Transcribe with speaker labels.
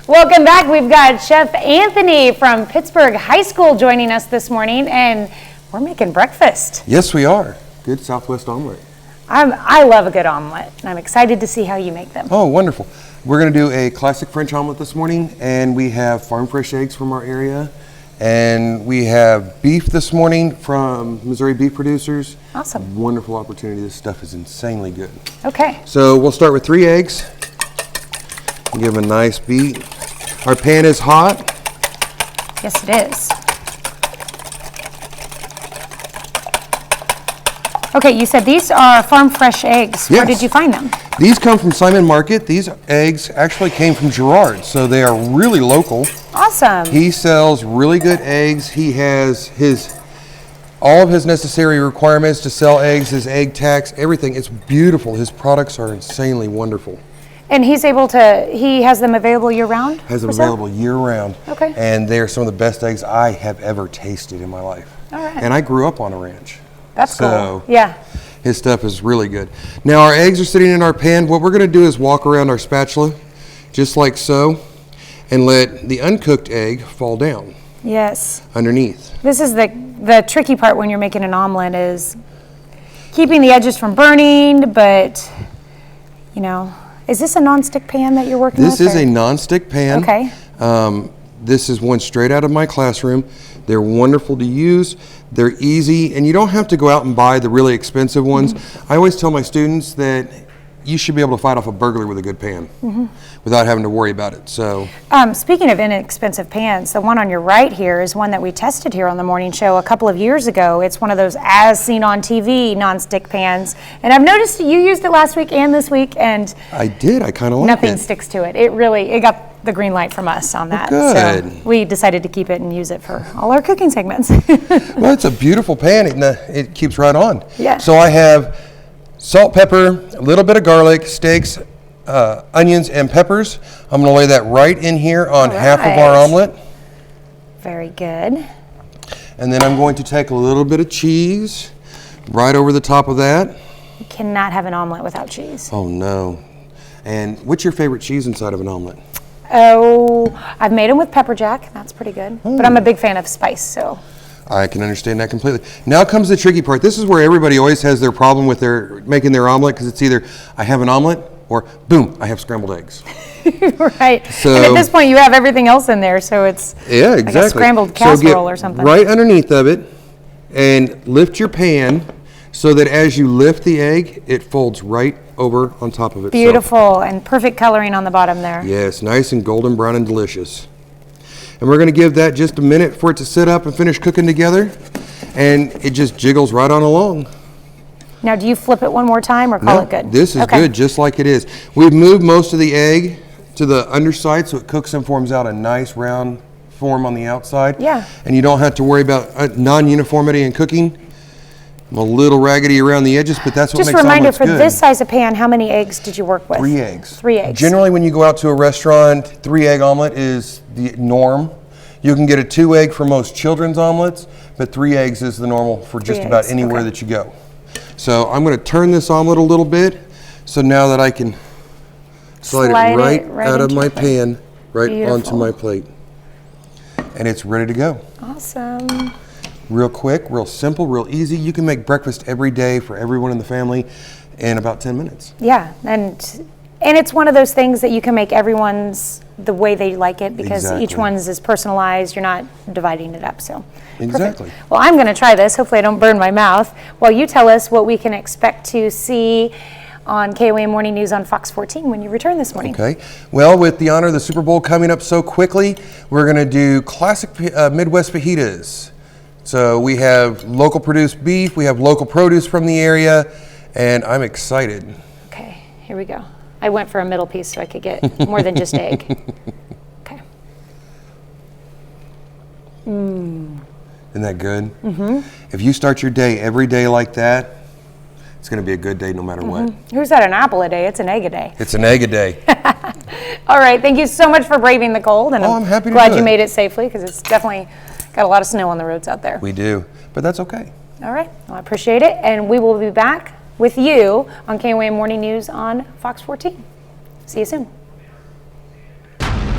Speaker 1: Welcome back. We've got Chef Anthony from Pittsburgh High School joining us this morning, and we're making breakfast.
Speaker 2: Yes, we are. Good Southwest omelet.
Speaker 1: I love a good omelet, and I'm excited to see how you make them.
Speaker 2: Oh, wonderful. We're going to do a classic French omelet this morning, and we have farm fresh eggs from our area, and we have beef this morning from Missouri beef producers.
Speaker 1: Awesome.
Speaker 2: Wonderful opportunity. This stuff is insanely good.
Speaker 1: Okay.
Speaker 2: So we'll start with 3 eggs. Give them a nice beat. Our pan is hot.
Speaker 1: Yes, it is. Okay, you said these are farm fresh eggs.
Speaker 2: Yes.
Speaker 1: Where did you find them?
Speaker 2: These come from Simon Market. These eggs actually came from Gerard, so they are really local.
Speaker 1: Awesome.
Speaker 2: He sells really good eggs. He has all of his necessary requirements to sell eggs, his egg tax, everything. It's beautiful. His products are insanely wonderful.
Speaker 1: And he has them available year-round?
Speaker 2: Has them available year-round.
Speaker 1: Okay.
Speaker 2: And they're some of the best eggs I have ever tasted in my life.
Speaker 1: All right.
Speaker 2: And I grew up on a ranch.
Speaker 1: That's
Speaker 2: so
Speaker 1: cool. Yeah.
Speaker 2: His stuff is really good. Now our eggs are sitting in our pan. What we're going to do is walk around our spatula, just like so, and let the uncooked egg fall down.
Speaker 1: Yes.
Speaker 2: Underneath.
Speaker 1: This is the tricky part when you're making an omelet, is keeping the edges from burning, but, you know, is this a nonstick pan that you're working with?
Speaker 2: This is a nonstick pan.
Speaker 1: Okay.
Speaker 2: This is one straight out of my classroom. They're wonderful to use. They're easy, and you don't have to go out and buy the really expensive ones. I always tell my students that you should be able to fight off a burglar with a good pan without having to worry about it. So,
Speaker 1: speaking of inexpensive pans, the one on your right here is one that we tested here on the morning show a couple of years ago. It's one of those as seen on TV nonstick pans, and I've noticed you used it last week and this week, and
Speaker 2: I did. I kind of like it.
Speaker 1: Nothing sticks to it. It got the green light from us on that.
Speaker 2: Good.
Speaker 1: So we decided to keep it and use it for all our cooking segments.
Speaker 2: Well, it's a beautiful pan. It keeps right on.
Speaker 1: Yeah.
Speaker 2: So I have salt, pepper, a little bit of garlic, steaks, onions, and peppers. I'm going to lay that right in here on half of our omelet.
Speaker 1: Very good.
Speaker 2: And then I'm going to take a little bit of cheese right over the top of that.
Speaker 1: You cannot have an omelet without cheese.
Speaker 2: Oh, no. And what's your favorite cheese inside of an omelet?
Speaker 1: Oh, I've made them with pepper jack. That's pretty good. But I'm a big fan of spice, so.
Speaker 2: I can understand that completely. Now comes the tricky part. This is where everybody always has their problem with making their omelet, because it's either I have an omelet or boom, I have scrambled eggs.
Speaker 1: Right.
Speaker 2: So,
Speaker 1: and at this point, you have everything else in there, so it's
Speaker 2: exactly.
Speaker 1: like a scrambled casserole or something.
Speaker 2: Right underneath of it, and lift your pan so that as you lift the egg, it folds right over on top of it.
Speaker 1: Beautiful, and perfect coloring on the bottom there.
Speaker 2: Yes, nice and golden brown and delicious. And we're going to give that just a minute for it to sit up and finish cooking together, and it just jiggles right on along.
Speaker 1: Now, do you flip it one more time or call it good?
Speaker 2: This is good, just like it is. We've moved most of the egg to the underside so it cooks and forms out a nice round form on the outside.
Speaker 1: Yeah.
Speaker 2: And you don't have to worry about non-uniformity in cooking. I'm a little raggedy around the edges, but that's what makes omelets good.
Speaker 1: Just a reminder, for this size of pan, how many eggs did you work with?
Speaker 2: 3 eggs.
Speaker 1: 3 eggs.
Speaker 2: Generally, when you go out to a restaurant, 3-egg omelet is the norm. You can get a 2-egg for most children's omelets, but 3 eggs is the normal for just about anywhere that you go. So I'm going to turn this omelet a little bit, so now that I can slide it right out of my pan, right onto my plate. And it's ready to go.
Speaker 1: Awesome.
Speaker 2: Real quick, real simple, real easy. You can make breakfast every day for everyone in the family in about 10 minutes.
Speaker 1: Yeah, and it's one of those things that you can make everyone's the way they like it, because each one's is personalized. You're not dividing it up, so.
Speaker 2: Exactly.
Speaker 1: Perfect. Well, I'm going to try this. Hopefully I don't burn my mouth. While you tell us what we can expect to see on KOA Morning News on Fox 14 when you return this morning.
Speaker 2: Okay. Well, with the honor of the Super Bowl coming up so quickly, we're going to do classic Midwest fajitas. So we have local produced beef, we have local produce from the area, and I'm excited.
Speaker 1: Okay, here we go. I went for a middle piece so I could get more than just egg. Okay.
Speaker 2: Isn't that good? Mm-hmm. If you start your day every day like that, it's going to be a good day no matter what.
Speaker 1: Who's had an apple a day? It's an egg a day.
Speaker 2: It's an egg a day.
Speaker 1: All right, thank you so much for braving the cold, and
Speaker 2: I'm happy to
Speaker 1: glad
Speaker 2: do
Speaker 1: you
Speaker 2: it.
Speaker 1: made it safely, because it's definitely got a lot of snow on the roads out there.
Speaker 2: We do, but that's okay.
Speaker 1: All right, well, I appreciate it, and we will be back with you on KOA Morning News on Fox 14. See you soon.